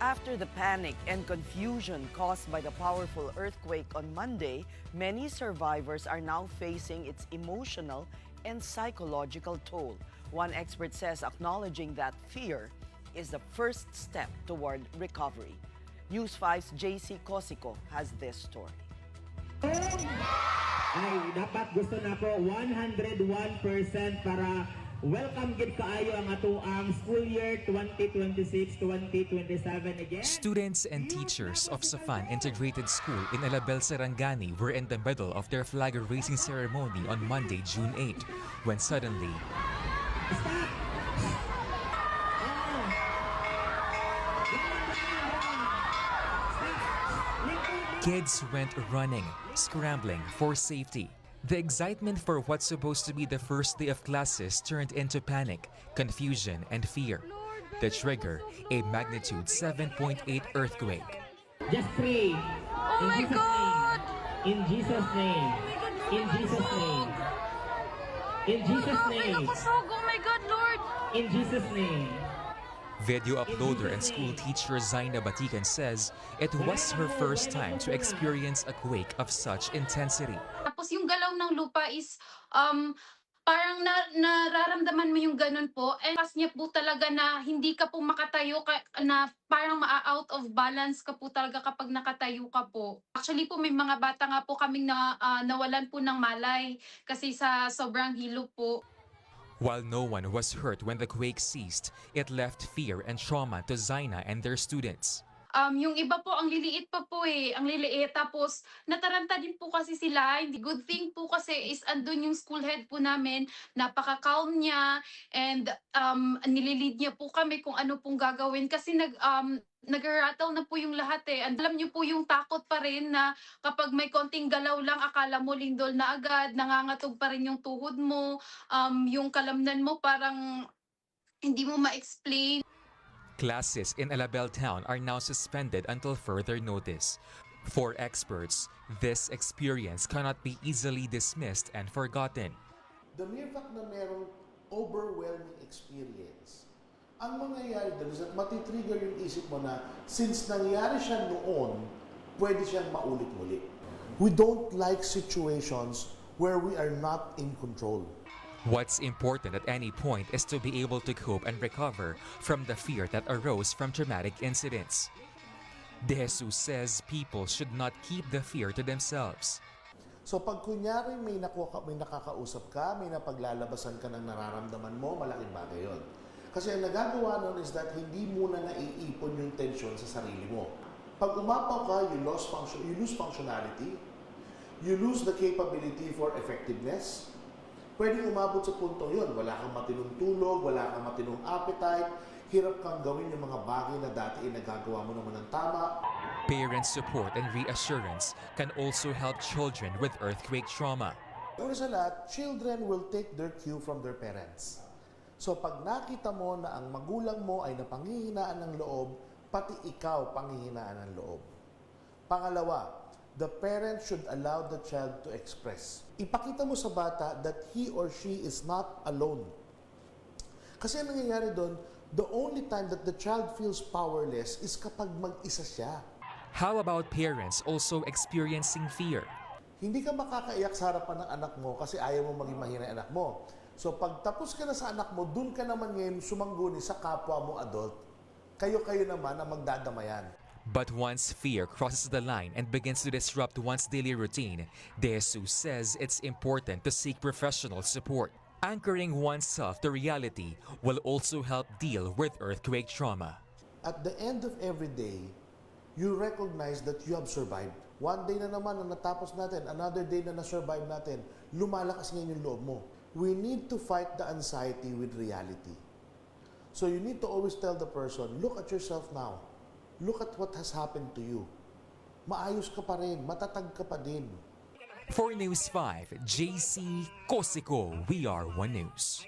After the panic and confusion caused by the powerful earthquake on Monday, many survivors are now facing its emotional and psychological toll. One expert says acknowledging that fear is the first step toward recovery. News 5's JC Cosico has this story. Ay, dapat gusto na po 101% para welcome gid kaayo ang atoang school year 2026-2027 again. Students and teachers of Safan Integrated School in Alabel, Sarangani were in the middle of their flag raising ceremony on Monday, June 8, when suddenly kids went running, scrambling for safety. The excitement for what's supposed to be the first day of classes turned into panic, confusion, and fear. The trigger, a magnitude 7.8 earthquake. Just pray. Oh my God! In Jesus' name. In Jesus' name. In Jesus' name. Oh my God, Lord! In Jesus' name. Video uploader and school teacher Zaina Batikan says it was her first time to experience a quake of such intensity. Tapos yung galaw ng lupa is parang nararamdaman mo yung ganun po. And pas niya po talaga na hindi ka po makatayo, na parang out of balance ka po talaga kapag nakatayo ka po. Actually po may mga bata nga po kaming nawalan po ng malay kasi sa sobrang hilo po. While no one was hurt when the quake ceased, it left fear and trauma to Zaina and their students. Yung iba po, ang liliit pa po ang liliit. Tapos, nataranta din po kasi sila. Hindi good thing po kasi is andun yung school head po namin. Napaka-calm niya and nililid niya po kami kung ano pong gagawin. Kasi nag-rattle na po yung lahat Alam niyo po yung takot pa rin na kapag may konting galaw lang, akala mo lindol na agad, nangangatog pa rin yung tuhod mo, yung kalamnan mo parang hindi mo ma-explain. Classes in Alabel town are now suspended until further notice. For experts, this experience cannot be easily dismissed and forgotten. The mere fact na merong overwhelming experience, ang mangyayari doon is that matitrigger yung isip mo na since nangyari siya noon, pwede siyang maulit muli. We don't like situations where we are not in control. What's important at any point is to be able to cope and recover from the fear that arose from traumatic incidents. De Jesus says people should not keep the fear to themselves. So pag kunyari may nakakausap ka, may napaglalabasan ka ng nararamdaman mo, malaking bagay yun. Kasi ang nagagawa nun is that hindi muna naiipon yung tension sa sarili mo. Pag umapaw ka, you lose functionality, you lose the capability for effectiveness. Pwedeng umabot sa puntong yun, wala kang matinong tulog, wala kang matinong appetite, hirap kang gawin yung mga bagay na dati nagagawa mo naman ng tama. Parent support and reassurance can also help children with earthquake trauma. Una sa lahat, children will take their cue from their parents. So pag nakita mo na ang magulang mo ay napanghihinaan ng loob, pati ikaw panghihinaan ng loob. Pangalawa, the parent should allow the child to express. Ipakita mo sa bata that he or she is not alone. Kasi ang nangyayari doon, the only time that the child feels powerless is kapag mag-isa siya. How about parents also experiencing fear? Hindi ka makakaiyak sa harapan ng anak mo kasi ayaw mo maging mahina yung anak mo. So pag tapos ka na sa anak mo, dun ka naman ngayon sumangguni sa kapwa mo adult. Kayo-kayo naman ang magdadamayan. But once fear crosses the line and begins to disrupt one's daily routine, De Jesus says it's important to seek professional support. Anchoring oneself to reality will also help deal with earthquake trauma. At the end of every day, you recognize that you have survived. One day na naman na natapos natin, another day na na-survive natin, lumalakas ngayon yung loob mo. We need to fight the anxiety with reality. So you need to always tell the person, look at yourself now. Look at what has happened to you. Maayos ka pa rin, matatag ka pa din. For News 5, JC Cosico, we are One News.